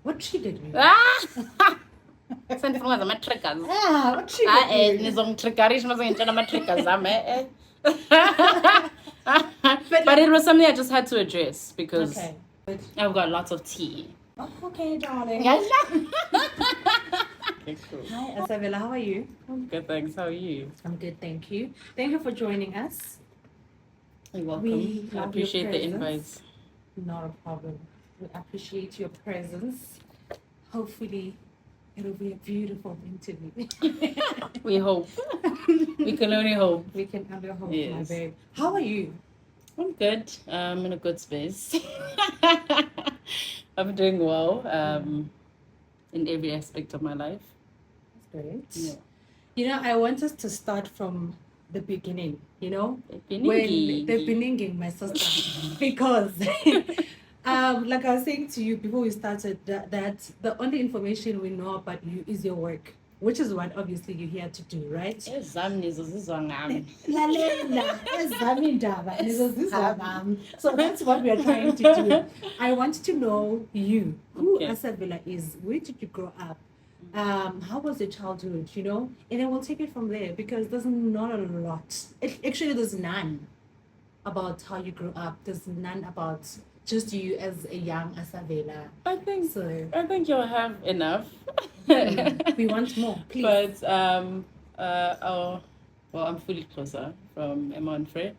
What triggered you? Sendifuna zama-triggers. What triggered you? Nizongitriggerish mazongitshela ama-triggers ami but it was something I just had to address because I've got lots of tea. Oh, okay, darling. Okay, cool. Hi, Asavela. How are you? I'm good, thanks. How are you? I'm good, thank you. Thank you for joining us. You're welcome. I appreciate the invite. Not a problem. We appreciate your presence. Hopefully, it'll be a beautiful interview. We hope. We can only hope. We can only hope, yes. My babe. How are you? I'm good. I'm in a good space. I'm doing well in every aspect of my life. That's great. Yeah. You know, I want us to start from the beginning, you know? The beginning, my sister. Because, like I was saying to you before we started, that the only information we know about you is your work, which is what obviously you're here to do, right? So that's what we are trying to do. I want to know you, who Asavela is, where did you grow up? How was your childhood, you know? And then we'll take it from there because there's not a lot. Actually, there's none about how you grew up. There's none about just you as a young Asavela. I think you'll have enough. We want more, please. But I'm fully closer from Emonfre,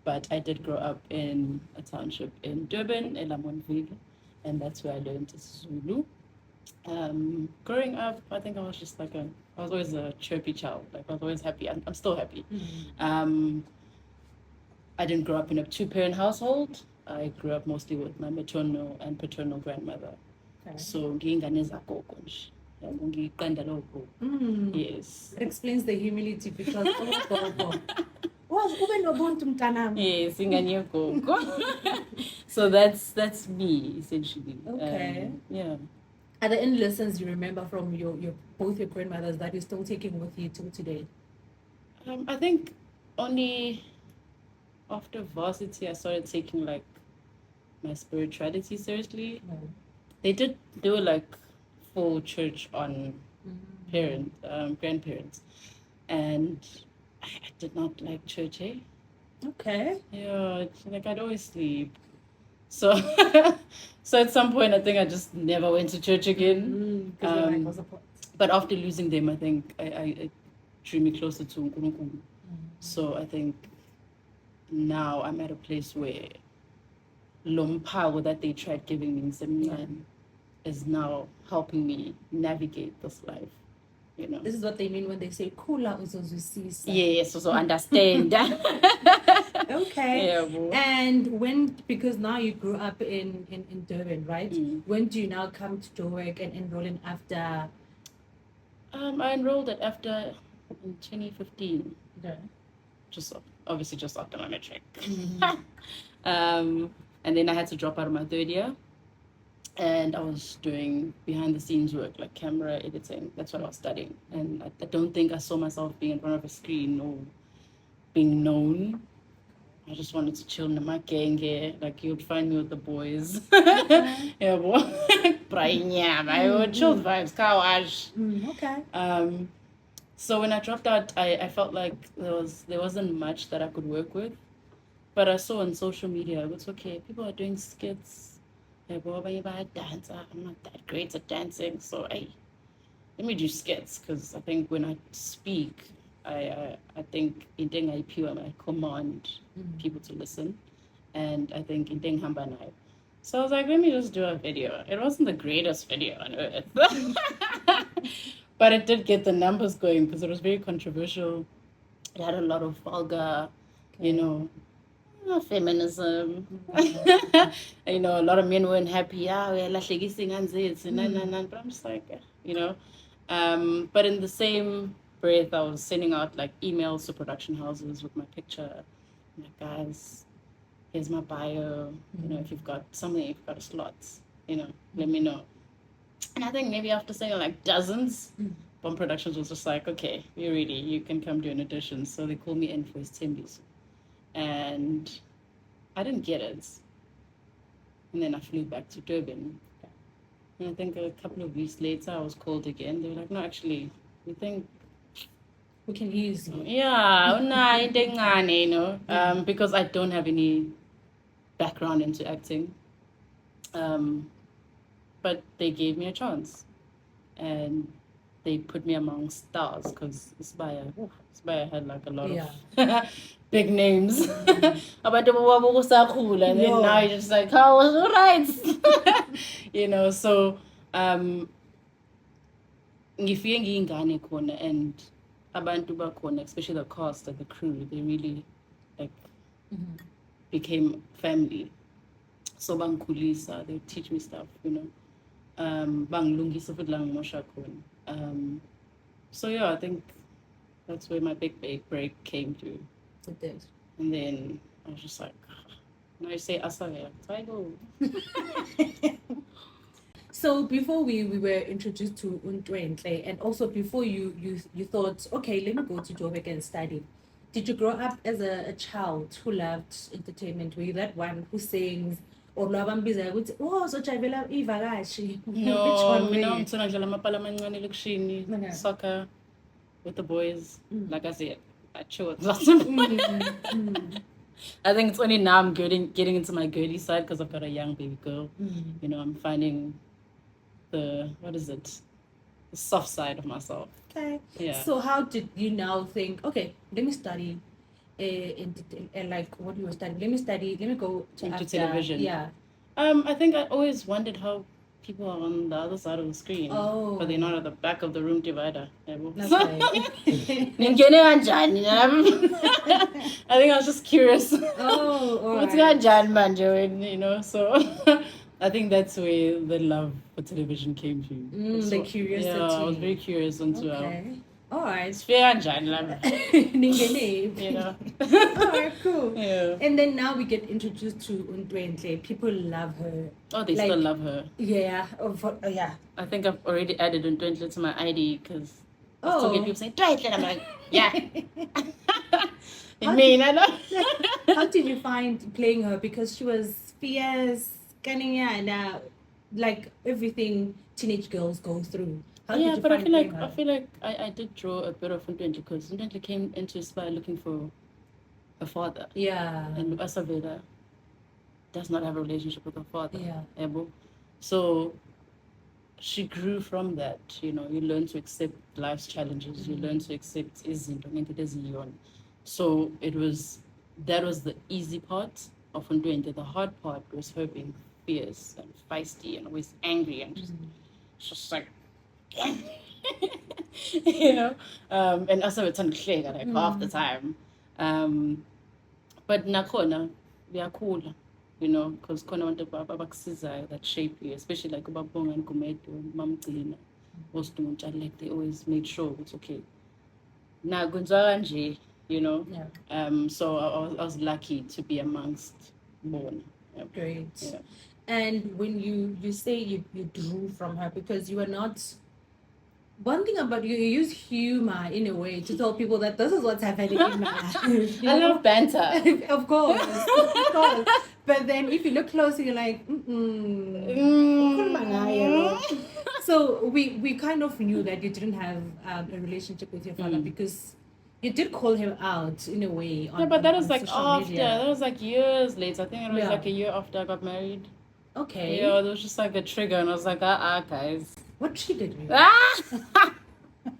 but I did grow up in a township in Durban, Elamonville, and that's where I learned Zulu. Growing up, I think I was just I was always a chirpy child. Like I was always happy. I'm still happy. Mm-hmm. I didn't grow up in a two-parent household. I grew up mostly with my maternal and paternal grandmother. Okay. So yes. It explains the humility because yes, so that's me essentially. Okay. Yeah. Are there any lessons you remember from your both your grandmothers that you're still taking with you till today? I think only after varsity I started taking my spirituality seriously. They did do full church on grandparents, and I did not like church. Okay. Yeah, I'd always sleep. So so at some point I think I just never went to church again. But after losing them, I think I drew me closer to Nkulunkulu. So I think now I'm at a place where Lompago that they tried giving me in Seminary is now helping me navigate this life. You know. This is what they mean when they say Kula uzozwisisa. Yes, so understand. Okay. Yeah, and because now you grew up in Durban, right? When do you now come to Joburg and enroll in after? I enrolled at after in 2015. Okay. Just after my matric. And then I had to drop out of my third year. And I was doing behind the scenes work, like camera editing. That's what I was studying. And I don't think I saw myself being in front of a screen or being known. I just wanted to chill in my gang here. Like you'd find me with the boys. Yeah, boy. Chill vibes, car wash. Okay. So when I dropped out, I felt like there wasn't much that I could work with. But I saw on social media, it was okay. People are doing skits. I'm not that great at dancing, so let me do skits, because I think when I speak, I think in Deng I command people to listen, and I think in Deng Hambanai. So I was like, let me just do a video. It wasn't the greatest video on earth, but it did get the numbers going because it was very controversial. It had a lot of vulgar, feminism. A lot of men weren't happy. We're but I'm just like, but in the same breath, I was sending out emails to production houses with my picture. I'm like, guys, here's my bio. If you've got something, if you've got a slot, let me know. And I think maybe after saying dozens, Bomb Productions was just like, okay, you can come do an audition. So they called me in for his Timbis. And I didn't get it. And then I flew back to Durban. And I think a couple of weeks later, I was called again. They were like, no, actually, we think we can use you. Yeah, you know, because I don't have any background into acting. But they gave me a chance, and they put me among stars because Isbaya had like a lot of big names. Abantu babusakhula, and then now you're just like, how was it right? You know, so ngifike ngiyingane khona, and abantu bakhona, especially the cast and the crew, they really like became family. So bangikhulisa, they teach me stuff, you know. Bangilungisa futhi la ngimosha khona. So yeah, I think that's where my big break came to. It did. And then I was just like, now you say Asavela, so I go. So before we were introduced to Untwentle, and also before you thought, okay, let me go to Joburg and study. Did you grow up as a child who loved entertainment? Were you that one who sings? Or lwabambiza ukuthi sojabela ivakashi? No, mina ngithona nje lamapala amancane elokishini, soccer with the boys. Like I said, I chose. I think it's only now I'm getting into my girly side because I've got a young baby girl. You know, I'm finding the soft side of myself. Okay. Yeah. So how did you now think, okay, let me study like what you were studying? Let me go into television. Yeah. I think I always wondered how people are on the other side of the screen. Oh. But they're not at the back of the room divider. That's right. I think I was just curious. Oh, all What's right. you know, so I think that's where the love for television came to. The curiosity. Yeah, I was very curious into okay. All right. You know. All right, cool. Yeah. And then now we get introduced to Untwentle. People love her. Oh, they still love her. Yeah. Yeah. I think I've already added Untwentle to my ID because I still get people saying Twentle. I'm like, yeah. I know. How did you find playing her? Because she was fierce, cunning, and like everything teenage girls go through. Yeah, but I feel like I did draw a bit of Untwentle because Untwentle came into Spy looking for a father. Yeah. And Asavela does not have a relationship with her father. Yeah. So she grew from that. You know, you learn to accept life's challenges. You learn to accept izinto. So that was the easy part of Untwentle. The hard part was her being fierce and feisty and always angry and just like you know, and also it's unclear like half the time. But nakhona cool, you know, because khona abantu abakusizayo that shape you, especially like ubabonga and Gumedo, mamgcina, osdumuntsha, like they always made sure it's okay. Na kunzwa kanje, you know. Yeah. So I was lucky to be amongst born. Great. Yeah. And when you say you drew from her because you were not. One thing about you use humor in a way to tell people that this is what's happening in my life. I love banter. Of course. But then if you look closer, you're like, So we kind of knew that you didn't have a relationship with your father because you did call him out in a way. But that was like after. Media. That was like years later. I think it was like a year after I got married. Okay. Yeah, there was just like a trigger, and I was like, guys. What triggered you? What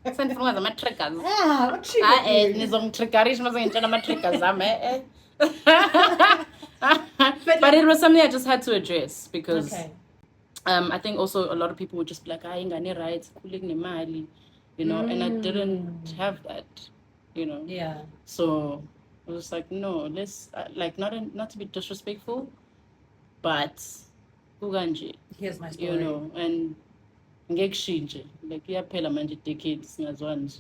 triggered But it was something I just had to address because I think also a lot of people would just be like, I ain't got any rights, you know, and I didn't have that, you know. Yeah. So I was like, no, let's like not to be disrespectful, but here's my story. You know, and like iyaphela manje decades singazwani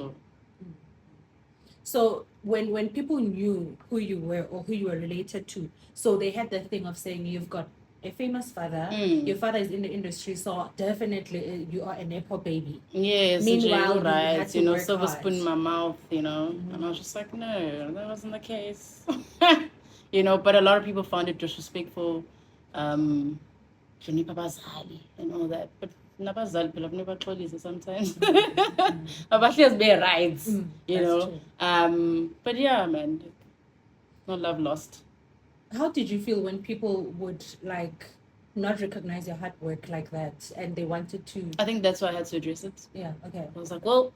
so when people knew who you were or who you were related to, so they had the thing of saying you've got a famous father, your father is in the industry, so definitely you are a nepo baby. Yes. Meanwhile, right, you know, silver spoon in my mouth, you know, and I was just like, no, that wasn't the case. You know, but a lot of people found it disrespectful, and all that, but Nabazali phela kufuneka baxolise sometimes. Abahlezi be right, you that's know. true. But yeah, man, no love lost. How did you feel when people would like not recognize your hard work like that and they wanted to? I think that's why I had to address it. Yeah, okay. I was like, well,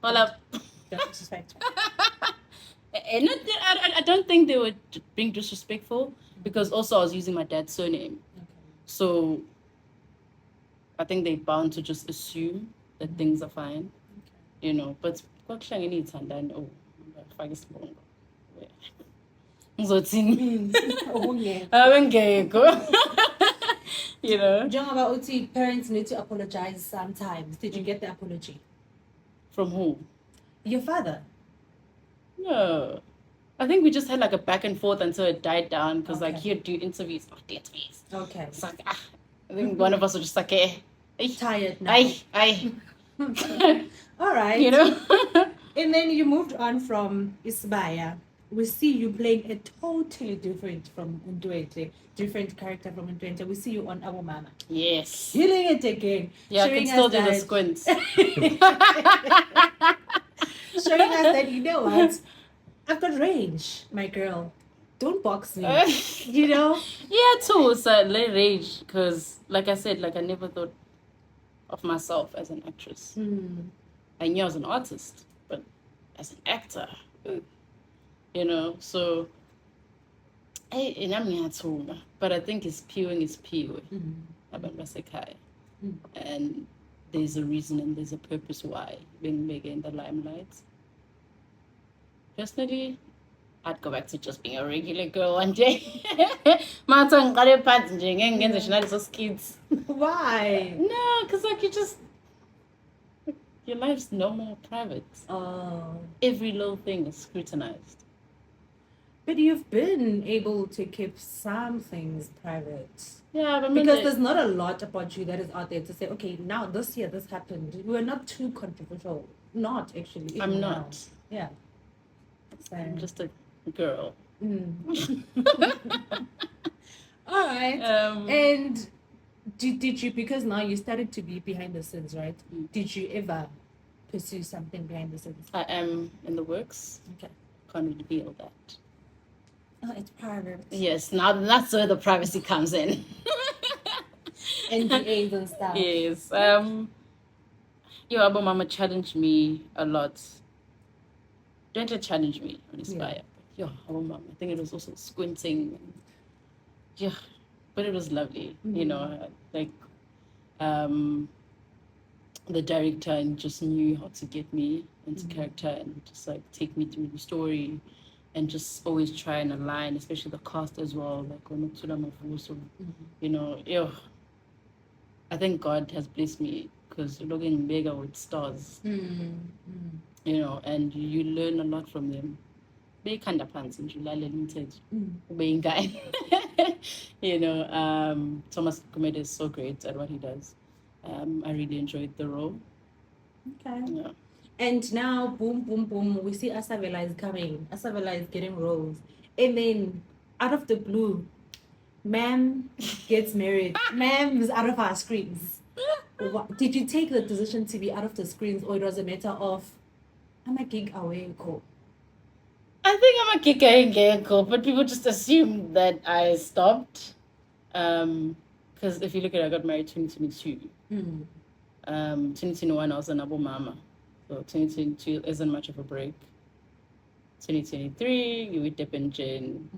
hold up. Don't disrespect. And I don't think they were being disrespectful because also I was using my dad's surname. Okay. So I think they're bound to just assume that things are fine, you know. But kwakuhlangene ithandane, oh, ngifake isibongo. Ngizothini? Abengekho. You know. Njengoba uthi parents need to apologize sometimes. Did you get the apology? From who? Your father. No. I think we just had like a back and forth until it died down because like Okay. he'd do interviews after interviews. Okay. It's like, I think one of us was just like, Tired now. Aye. All right. You know? And then you moved on from Isibaya. We see you playing a totally different from Ntwete, different character from Ntwete. We see you on Our Mama. Yes. Killing it again. Yeah, I can still do the that- squints. Showing us that, you know what? I've got range, my girl. Don't box me. You know? Yeah, too. So let rage because, like I said, like I never thought of myself as an actress. I knew I was an artist, but as an actor, you know. So, but I think it's pewing is pewing. And there's a reason and there's a purpose why being big in the limelight. Personally, I'd go back to just being a regular girl one day. Kids. Why? No, because like you just your life's no more private. Oh. Every little thing is scrutinized. But you've been able to keep some things private. Yeah, but because there's not a lot about you that is out there to say, okay, now this year this happened. We're not too controversial. Not actually. I'm now. not. Yeah. So. I'm just a girl. All right. And did you, because now you started to be behind the scenes, right? Did you ever pursue something behind the scenes? I am in the works. Okay. Can't reveal that. Oh, it's private. Yes, now that's where the privacy comes in. NDAs and stuff. Yes. Your Abba Mama challenged me a lot. Don't challenge me on Inspire. Yeah, Abba Mama. I think it was also squinting. Yeah, but it was lovely. You know, like the director just knew how to get me into character and just like take me through the story. And just always try and align, especially the cast as well. Like when you know, I think God has blessed me because looking bigger with stars, you know, and you learn a lot from them. Be kind of pants and being guy. You know, Thomas Kumede is so great at what he does. I really enjoyed the role. Okay. Yeah. And now, boom, boom, boom, we see Asavela is coming. Asavela is getting roles. And then, out of the blue, ma'am gets married. Ma'am is out of our screens. Did you take the decision to be out of the screens, or it was a matter of, I'm a gig away, go? I think I'm a kicker, but people just assume that I stopped. Because if you look at it, I got married 2022. 2021, I was an Abu Mama. So 2022 isn't much of a break. 2023, you would dip in gin.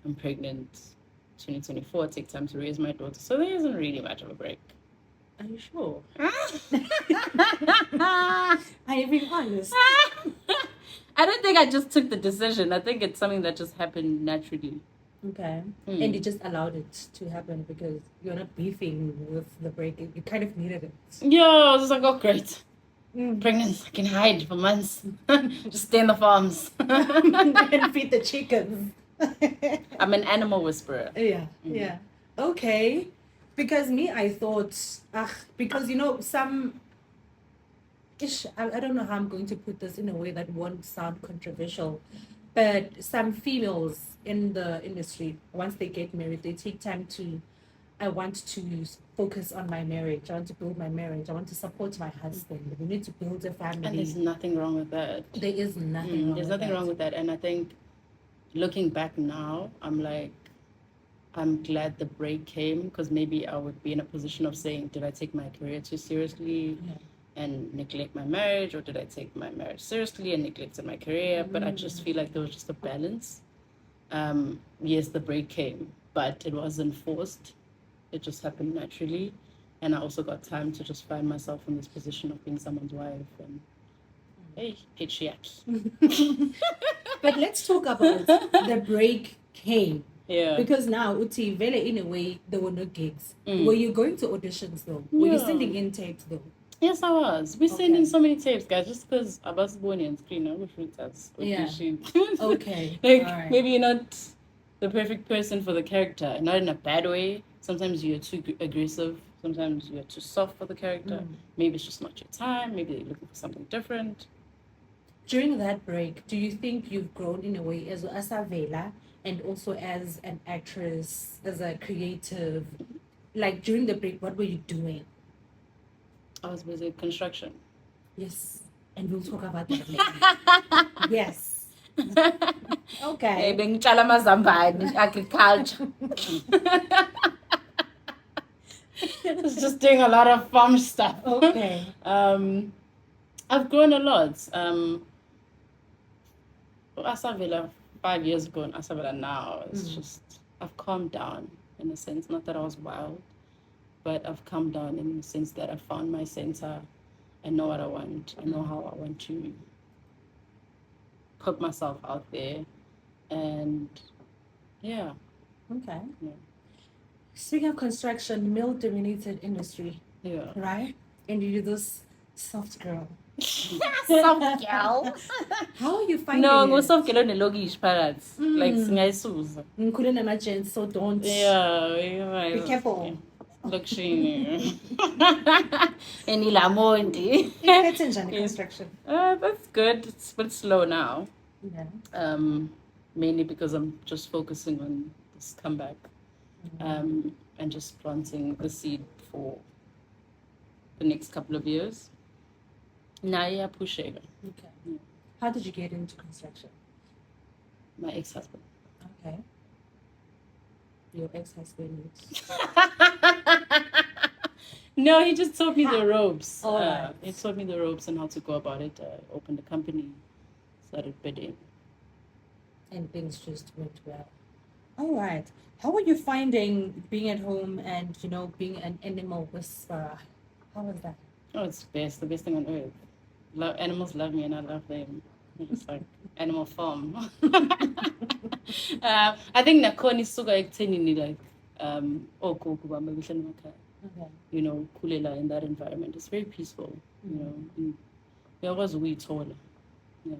I'm pregnant. 2024, take time to raise my daughter. So there isn't really much of a break. Are you sure? Are you being honest? I don't think I just took the decision. I think it's something that just happened naturally. Okay. And you just allowed it to happen because you're not beefing with the break. You kind of needed it. Yeah, I was just like, oh, great. Pregnant, I can hide for months. Just stay in the farms. And feed the chickens. I'm an animal whisperer. Yeah. Okay. Because me, I thought, because you know, I don't know how I'm going to put this in a way that won't sound controversial, but some females in the industry, once they get married, they take time to I want to focus on my marriage. I want to build my marriage. I want to support my husband. We need to build a family. And there's nothing wrong with that. There is nothing wrong There's with nothing that. wrong with that. And I think looking back now, I'm like, I'm glad the break came, because maybe I would be in a position of saying, did I take my career too seriously and neglect my marriage, or did I take my marriage seriously and neglected my career? But I just feel like there was just a balance. Yes, the break came, but it wasn't forced. It just happened naturally. And I also got time to just find myself in this position of being someone's wife. And hey, patriarchy. But let's talk about the break came. Yeah. Because now, Uti, Vele, in a way, there were no gigs. Were you going to auditions though? Were you sending in tapes though? Yes, I was. We sent in so many tapes, guys, just because I was born in screen. I wish that's Okay. Like, maybe you're not the perfect person for the character, not in a bad way. Sometimes you're too aggressive. Sometimes you're too soft for the character. Maybe it's just not your time. Maybe you're looking for something different. During that break, do you think you've grown in a way as Asavela and also as an actress, as a creative? Like during the break, what were you doing? I was busy with construction. Yes. And we'll talk about that later. Yes. Okay. Agriculture. It's just doing a lot of farm stuff. Okay. I've grown a lot. Asavela 5 years ago and Asavela now, it's just, I've calmed down in a sense. Not that I was wild, but I've calmed down in the sense that I found my center. I know what I want. I know how I want to put myself out there. And yeah. Okay. Yeah. Speaking of construction, male-dominated industry. Yeah. Right? And you're this soft girl. Soft girl. How are you finding No, it? soft girl on the logish parrots. Like singayisuza. Couldn't imagine, so don't. Yeah. Be careful. Look, she. Any Lamonti. It's in construction. That's good. It's a bit slow now. Yeah. Mainly because I'm just focusing on this comeback. And just planting the seed for the next couple of years. Naya Pushega. Okay. How did you get into construction? My ex-husband. Okay. Your ex-husband. No, he just taught me the ropes. Right. He taught me the ropes and how to go about it. I opened a company, started bidding. And things just went well. All right. How are you finding being at home and, being an animal whisperer? How was that? Oh, it's the best thing on earth. Animals love me and I love them. It's like Animal Farm. I think Nakoni Suga Ektenini, like, Kulela in that environment. It's very peaceful, There was a wee taller. Yeah.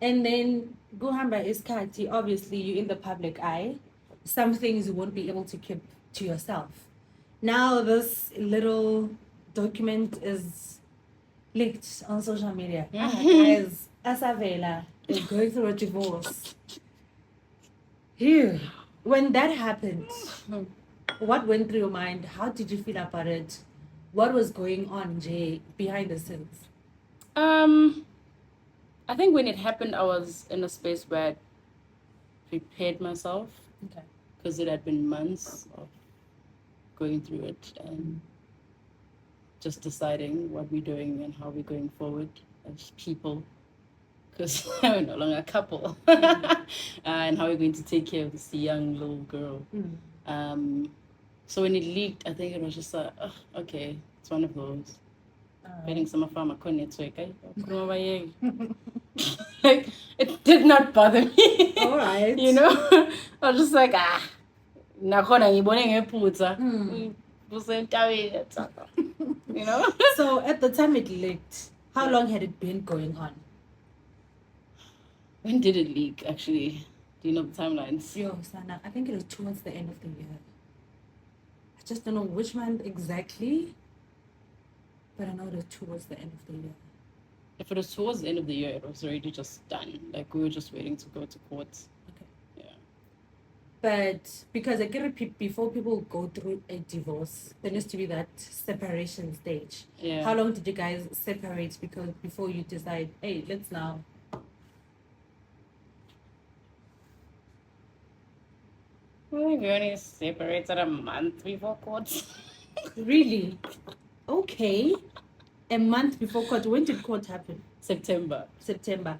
And then Guhamba is Kati, obviously you're in the public eye. Some things you won't be able to keep to yourself. Now this little document is leaked on social media. Guys, Asavela is going through a divorce. Phew. When that happened, what went through your mind? How did you feel about it? What was going on, Jay, behind the scenes? I think when it happened, I was in a space where I prepared myself. Okay. Because it had been months of going through it and just deciding what we're doing and how we're going forward as people. Because we're no longer a couple. And how we're going to take care of this young little girl. So when it leaked, I think it was just like, okay, it's one of those. Getting some of our network. Like, it did not bother me. All right. I was just like, So at the time it leaked, how long had it been going on? When did it leak, actually? Do you know the timelines? Yo, Sana, I think it was towards the end of the year. I just don't know which month exactly, but I know it was towards the end of the year. If it was towards the end of the year, it was already just done. Like, we were just waiting to go to court. Okay. Yeah. But because I get it, before people go through a divorce, there needs to be that separation stage. Yeah. How long did you guys separate before you decide, hey, let's now? I think we only separated a month before court. Really? Okay. A month before court. When did court happen? September. September.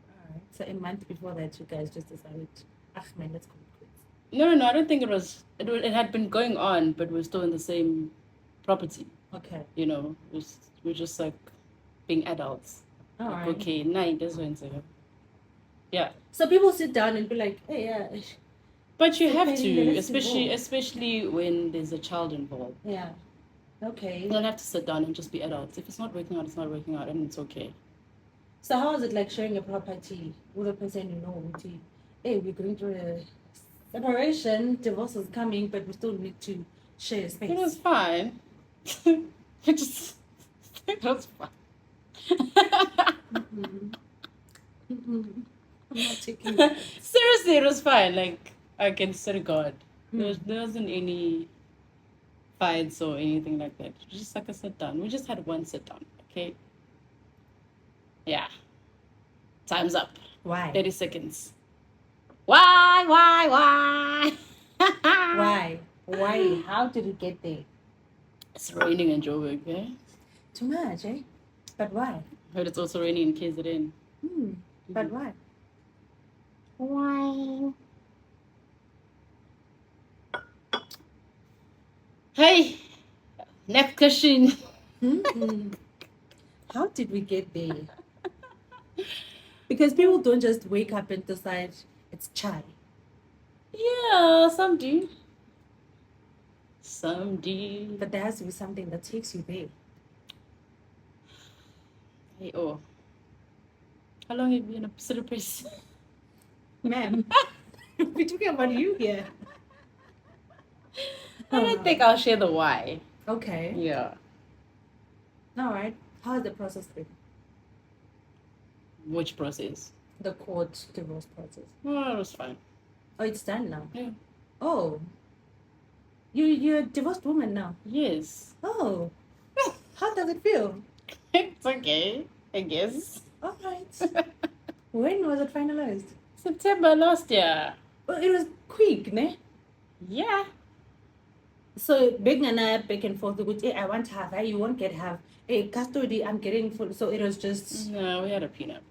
All right. So a month before that, you guys just decided, man, let's call it quits. No, I don't think it was. It had been going on, but we're still in the same property. Okay. You know, we're just like being adults. All like, right. Okay, night, that's Wednesday. Yeah. So people sit down and be like, hey, yeah. But you have Separating, to, let's involve. especially when there's a child involved. Yeah. Okay. You don't have to sit down and just be adults. If it's not working out, it's not working out, and it's okay. So how is it like sharing a property with a person you know? Hey, we're going through a separation, divorce is coming, but we still need to share space. It was fine. It was fine. I'm not taking that. Seriously, it was fine. Like, I can swear to God. There wasn't any fights or anything like that. It was just like a sit down. We just had one sit down, okay? Yeah. Time's up. Why? 30 seconds. Why? Why? How did it get there? It's raining in Joburg, eh? Too much, eh? But why? Heard it's also raining in KZN. But why? Why? Hey, next question. How did we get there? Because people don't just wake up and decide it's chai. Yeah, some do. Some do. But there has to be something that takes you there. Hey, oh. How long have you been a celebrity? Ma'am, we're talking about you here. I don't think I'll share the why. Okay. Yeah. All right. How is the process been? Which process? The court divorce process. Oh, it was fine. Oh, it's done now. Yeah. Oh. You're a divorced woman now. Yes. Oh. How does it feel? It's okay, I guess. All right. When was it finalized? September last year. Oh, it was quick, ne? Yeah. So big and back and forth. Hey, I want half. Hey, you won't get half. Hey, custody, I'm getting full. So it was just. No, we had a prenup.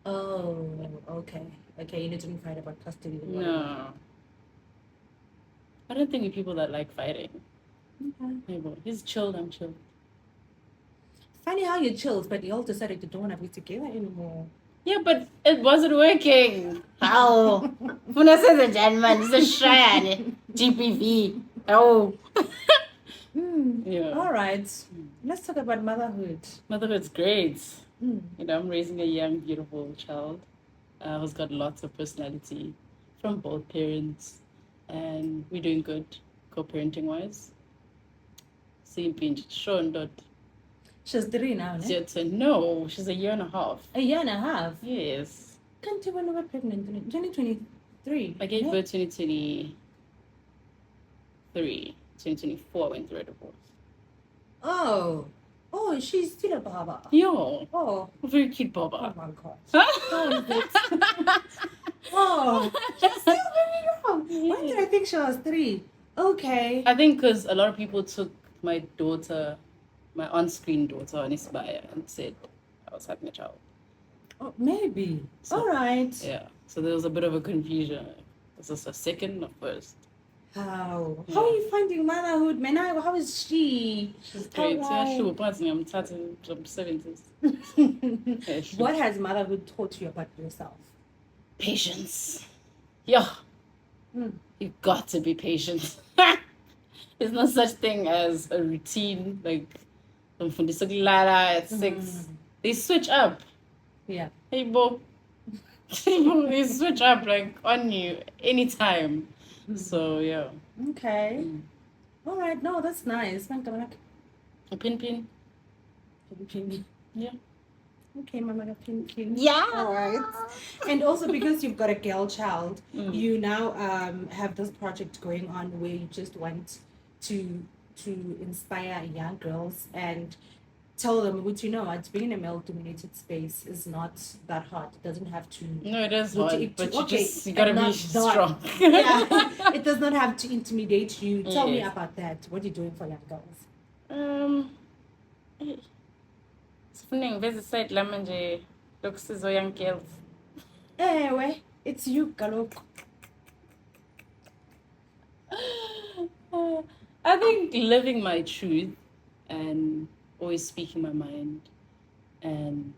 Oh, okay. Okay, you didn't fight about custody. No. I don't think we're people that like fighting. Okay. Maybe. He's chilled, I'm chilled. Funny how you chilled, but you all decided you don't want to be together anymore. Yeah, but it wasn't working. How? Funa says a gentleman, it's a shrine. GPV. Oh. Yeah. All right. Let's talk about motherhood. Motherhood's great. You know, I'm raising a young, beautiful child who's got lots of personality from both parents, and we're doing good co-parenting wise. Same pinch, Sean dot. She's 3 now, ne? No, she's a year and a half. A year and a half? Yes. Can't you when we were pregnant? 2023. I gave birth 2023. 2024, I went through a divorce. Oh, she's still a baba. Yo. Oh, Very cute baba. oh my God. How is it? Oh, she's still very young. When did I think she was 3? Okay. I think because a lot of people took my daughter, my on-screen daughter, on Isbaya, and said I was having a child. Oh, maybe. So, all right. Yeah. So there was a bit of a confusion. Is this a second or first? How? Yeah. How are you finding motherhood, man? How is she? She's great. How- Yeah, she was passing. I'm 70s. What has motherhood taught you about yourself? Patience. Yeah. You got to be patient. There's no such thing as a routine like at 6. They switch up. Yeah. Hey, Bo. They switch up like on you anytime. So yeah. Okay. All right. No, that's nice. A pin. Yeah. Okay, Mama Pinky. Yeah. All right. And also because you've got a girl child, Mm. you now have this project going on where you just want to inspire young girls and tell them what you know what being in a male dominated space is not that hard. It doesn't have to No, it is hard, but you gotta be strong. Yeah. It does not have to intimidate you. Tell me Yes. about that. What are you doing for young girls? Sifuna ngiveze iside lami nje lokusiza young girls. It's you, kaloku. I think living my truth and always speaking my mind and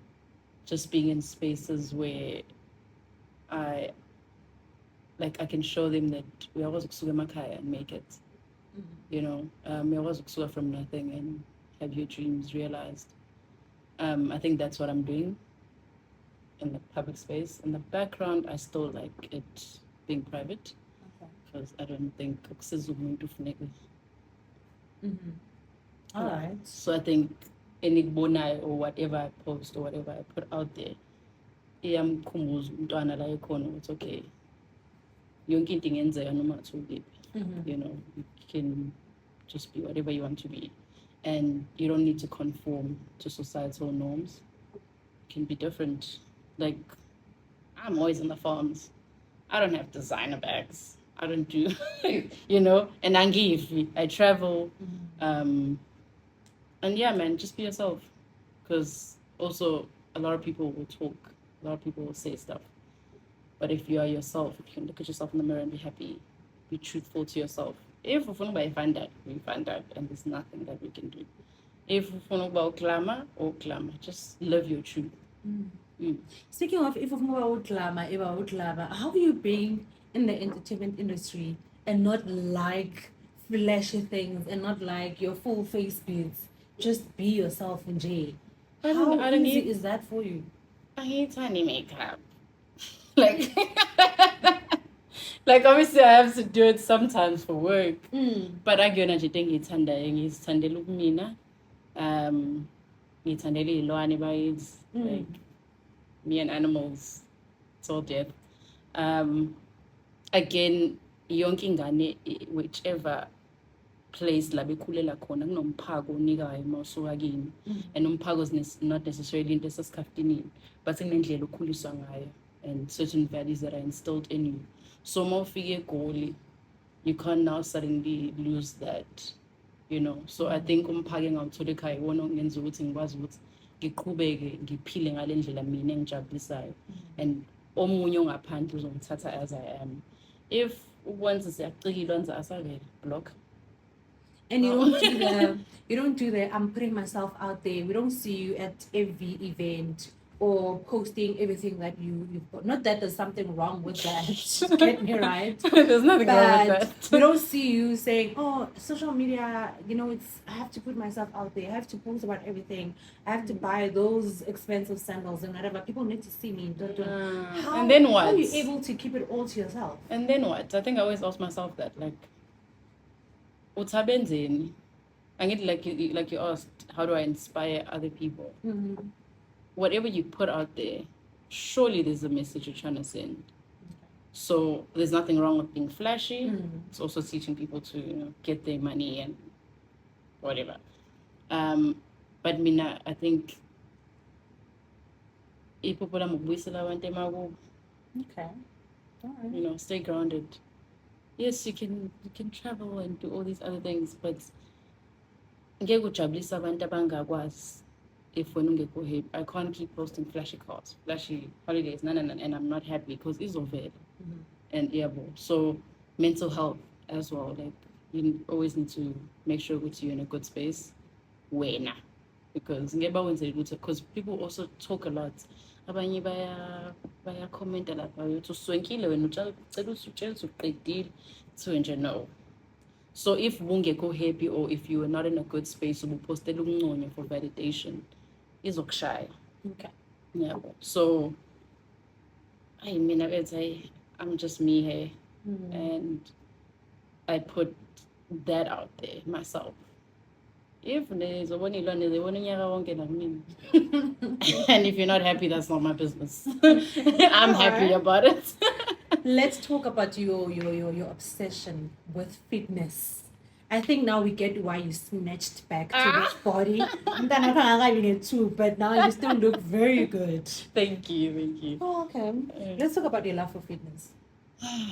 just being in spaces where I can show them that we always kusuka emakhaya and make it. You know, we always kusuka from nothing and have your dreams realized. I think that's what I'm doing in the public space. In the background, I still like it being private because I don't think All right. So I think any bonai or whatever I post or whatever I put out there, it's okay. You know, you can just be whatever you want to be. And you don't need to conform to societal norms. You can be different. Like, I'm always in the farms. I don't have designer bags. I don't do, you know, and I travel. And yeah, man, just be yourself. Because also, a lot of people will talk, a lot of people will say stuff. But if you are yourself, if you can look at yourself in the mirror and be happy, be truthful to yourself. If we find that, we find out, and there's nothing that we can do. If we about glamour or glamour, just live your truth. Speaking of if about glamour, how are you being in the entertainment industry and not like flashy things and not like your full face beads? Just be yourself in J. How easy is that for you? I hate tiny makeup. Like, like obviously I have to do it sometimes for work. But akuyona nje into engiyithandayo ngizithandela ubumina. Ngiyithandela iy'lwane bayithi. Like me and animals, it's all death. Again, yonke ingane whichever place la bekhulela khona kunomphako onikayo mawusuka kini. And umphako is not necessarily into esesikhaftinini, but kunendlela okhuliswa ngayo and certain values that are instilled in you. So mawufike eGoli, you can't now suddenly lose that, you know. So I think umphako engawuthola ekhaya iwona ongenza ukuthi ngikwazi ukuthi ngiqhubeke ngiphile ngale ndlela mina engijabulisayo and omunye ongaphandle uzongithatha as I am. If once siyacikilwa nza Asavela block. And you don't do the I'm putting myself out there. We don't see you at every event or posting everything that you've got. Not that there's something wrong with that. Get me right. There's nothing wrong with that. We don't see you saying, oh, social media, you know, I have to put myself out there. I have to post about everything. I have to buy those expensive sandals and whatever. People need to see me. And then what? How are you able to keep it all to yourself? And then what? I think I always ask myself that, like, utabenzeni? I get like you asked, how do I inspire other people? Whatever you put out there, surely there's a message you're trying to send. So there's nothing wrong with being flashy. It's also teaching people to, you know, get their money and whatever. But mina, I think okay. All right. You know, stay grounded. Yes, you can travel and do all these other things, but if we're not go ahead, I can't keep posting flashy cars, flashy holidays, and I'm not happy because it's over. And yeah, so mental health as well. Like you always need to make sure that you're in a good space. Because people also talk a lot. Abanye baya comment a lot. Uswenkile wena ucela usuqedile so nje no. So if ungekho happy or if you are not in a good space, ubupostela ukunconya for validation, izokushaya. Okay. Yeah. So I mean, I'm just me here, and I put that out there myself. if there's a one ilone, they want and if you're not happy, that's not my business. I'm happy about it. Let's talk about your obsession with fitness. I think now we get why you snatched back to this body. I'm not having it too, but now you still look very good. Thank you. Oh, okay. Let's talk about your love for fitness.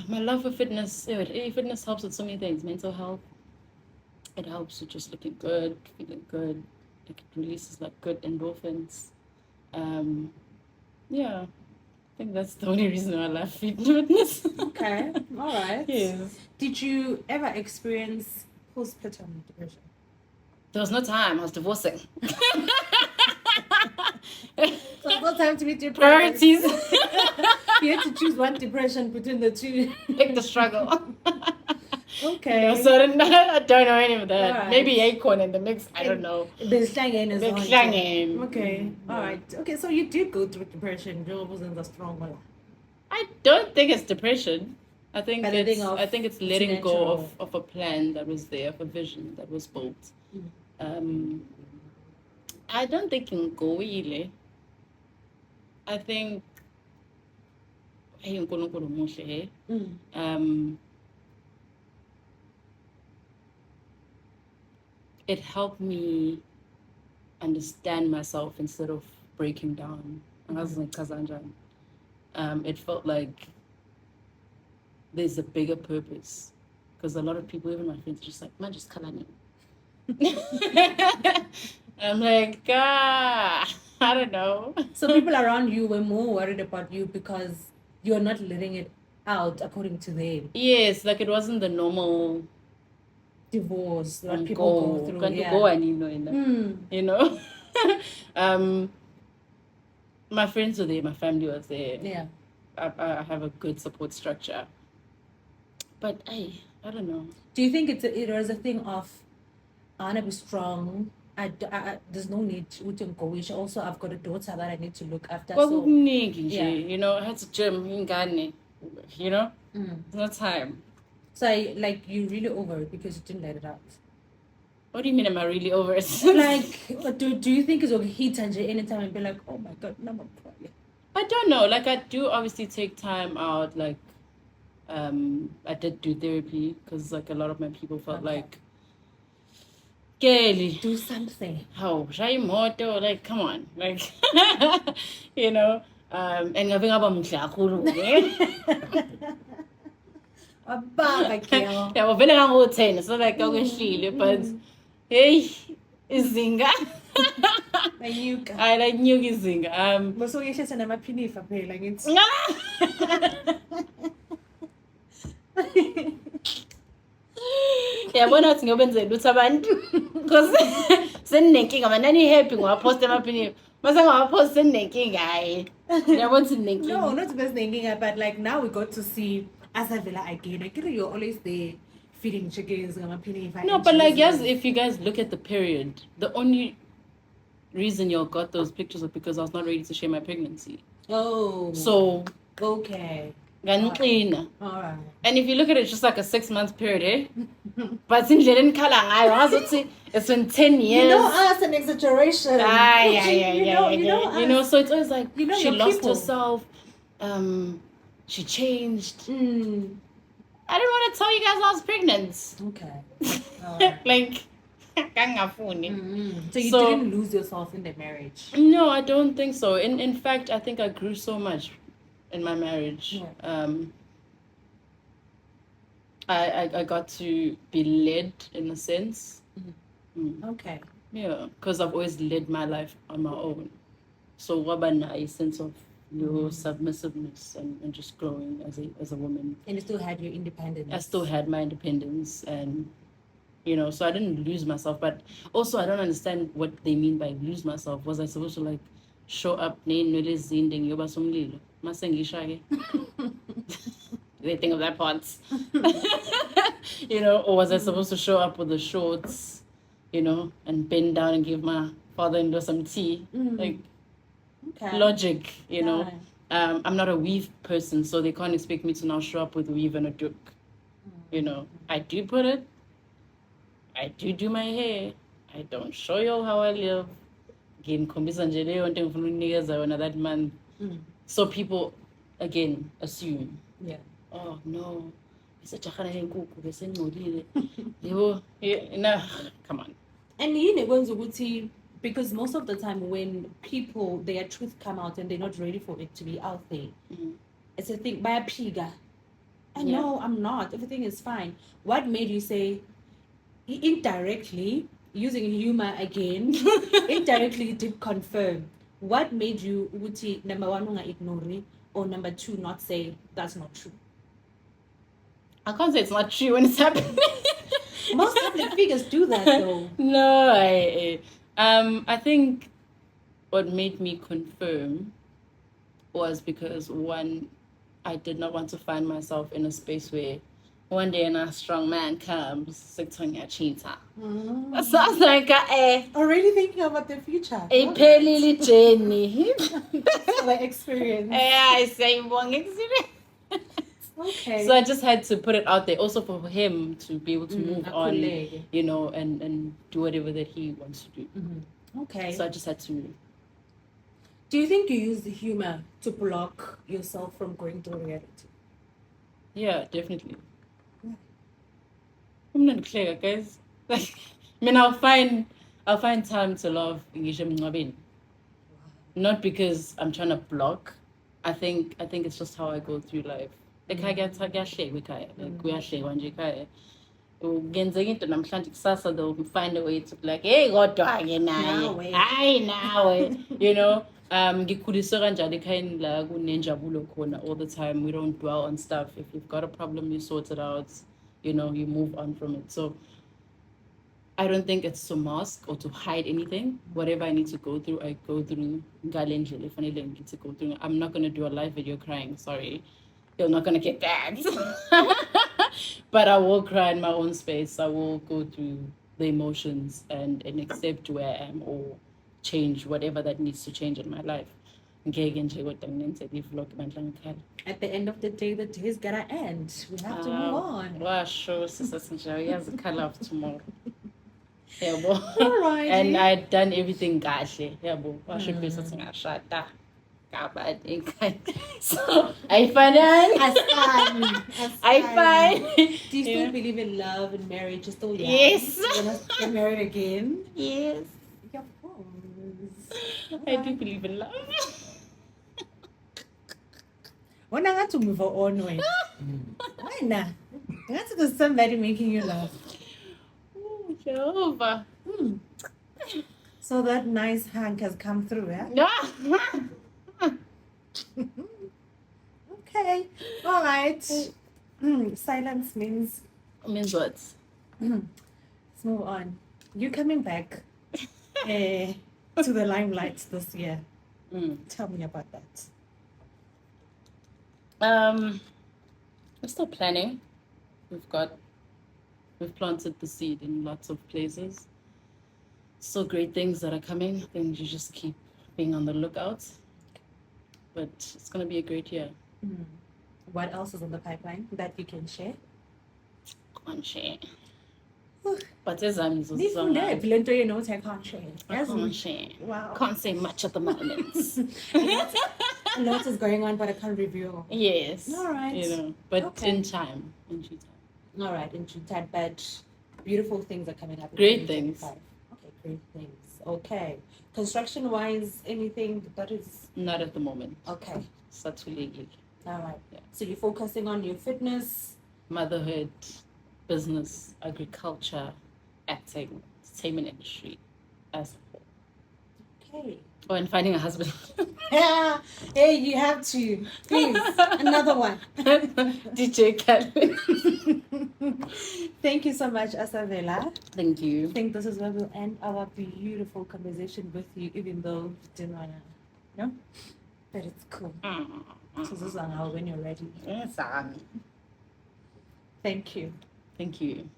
My love for fitness. Fitness helps with so many things. Mental health. It helps with just looking good, feeling good. It releases like good endorphins. Yeah. I think that's the only reason I love fitness. Okay. All right. Yes. Did you ever experience postpartum depression? There was no time. I was divorcing. So no time to be depressed. Priorities. You had to choose one depression between the two. Pick the struggle. Okay. No, so I don't know any of that. Right. Maybe acorn in the mix. I don't know. Okay. All right. Okay. So you did go through depression. Joe wasn't a strong one. I don't think it's depression. I think it's letting go of a plan that was there, of a vision that was built. I don't think in go ile. I think it helped me understand myself instead of breaking down. It felt like there's a bigger purpose, because a lot of people, even my friends, are just like, man, just kalani. I'm like, I don't know. So people around you were more worried about you because you're not letting it out according to them. Yes, like it wasn't the normal divorce that people go through. You know. My friends were there, my family was there. Yeah. I have a good support structure. But I don't know. Do you think it was a thing of I want to be strong? There's no need to go. Also, I've got a daughter that I need to look after. So, you know, I had to gym in Ghana. You know, no time. So, you really over it because you didn't let it out. What do you mean? Am I really over it? Like, do you think it's okay hit and anytime and be like, oh my god, no more problem? I don't know. Like, I do obviously take time out. Like, I did do therapy because like a lot of my people felt like, Kelly, do something. How moto? Like, come on, like, you know. And having about mhlakulu. Yeah, well, vele ngango-10, so like aweshlile, but hey, izinga. I like new izinga. Bosokuyehlela namaphinifa phela ngithi. Yabona ukuthi ngiyobenzela ukuthi abantu because seninenkinga manani happy ngowapost emaphinifa. Mase ngowapost seninenkinga hayi. Yabona ukuthi ninenkinga. No, not best nenkinga, but like now we got to see Asavela again. I think you're always there feeding chickens. No, but like, yes, if you guys look at the period, the only reason you got those pictures was because I was not ready to share my pregnancy. Oh. So. Okay. Alright. And if you look at it, it's just like a 6-month period, eh? But since you didn't call it's been 10 years. You know us, an exaggeration. You know, so it's always like, she lost herself. She changed. I didn't want to tell you guys I was pregnant. Okay. Like, So you didn't lose yourself in the marriage? No, I don't think so. In fact, I think I grew so much in my marriage. Yeah. I got to be led in a sense. Okay. Yeah, because I've always led my life on my own. So wabana a sense of your submissiveness and just growing as a woman. And you still had your independence. I still had my independence, and you know, so I didn't lose myself. But also I don't understand what they mean by lose myself. Was I supposed to like show up they think of that part. You know, or was I supposed to show up with the shorts, you know, and bend down and give my father-in-law some tea? Like, logic, you know. I'm not a weave person, so they can't expect me to now show up with weave and a duke. You know, I do put it. I do my hair. I don't show you how I live. Ngimkhombisa nje leyo nto engifuna ukunikeza yona that month. So people again assume, Yeah. oh no, isejahana lenkukhu bese ngcolile. Yebo, nah, come on. And yini kwenza ukuthi, because most of the time when people, their truth come out and they're not ready for it to be out there, it's a thing, bayaphika. And no, I'm not. Everything is fine. What made you say, indirectly, using humor again, indirectly did confirm? What made you, uti, number one, ignore, or number two, not say that's not true? I can't say it's not true when it's happening. Most public figures do that though. No, I think what made me confirm was because one, I did not want to find myself in a space where one day a strong man comes, Siktonya cheetah. So I was like, already thinking about the future. A pelili journey. That's the experience. Yeah, I say wrong experience. Okay. So I just had to put it out there, also for him to be able to move on, you know, and do whatever that he wants to do. Okay. So I just had to. Do you think you use the humor to block yourself from going through reality? Yeah, definitely. I'm not clear, guys. Like, I mean, I'll find time to love ngisho. Not because I'm trying to block. I think it's just how I go through life. Like I get like we are share one jikaya. Ngenzeka into namhlanje kusasa they'll find a way to be like, hey, kodwa ke naye. Hayi nawe. You know, ngikhuliswe kanjani ekhayeni la kunenjabulo khona all the time. We don't dwell on stuff. If you've got a problem, you sort it out. You know, you move on from it. So I don't think it's to mask or to hide anything. Whatever I need to go through, I go through. I'm not gonna do a live video crying, sorry. You're not gonna get that. But I will cry in my own space. I will go through the emotions and accept where I am or change whatever that needs to change in my life. At the end of the day is gonna end. We have to move on. Well, sure, sister, he has a color of tomorrow. Yeah, all right. And I'd done everything gashly. Yeah, I should be something I shot that. So I find Do you still believe in love and marriage? You're still young? Yes. You're gonna get married again? Yes. Of course. I do believe in love. When I had to move on, why not? That's because somebody making you laugh. Oh, Jehovah. So that nice hunk has come through, yeah? Okay. All right. Silence means what? Let's move on. You coming back to the limelight this year. Tell me about that. We're still planning. We've planted the seed in lots of places. So great things that are coming. Then you just keep being on the lookout. But it's gonna be a great year. What else is on the pipeline that you can share? Can't share. But as I'm so I can't share. I can't share. Wow. Can't say much at the moment. A lot is going on, but I can't reveal. Yes. All right. You know, but in time. All right, in due time. But beautiful things are coming up. Great things. Okay, great things. Okay. Construction-wise, anything that is... Not at the moment. Okay. Satulegi. All right. Yeah. So you're focusing on your fitness, motherhood, business, agriculture, acting, entertainment industry as a whole. Okay. Oh, and finding a husband. Yeah. Hey, you have to. Please. Another one. DJ Calvin. Thank you so much, Asavela. Thank you. I think this is where we'll end our beautiful conversation with you, even though we didn't want to. No? But it's cool. So this is when you're ready. Yes, Thank you. Thank you.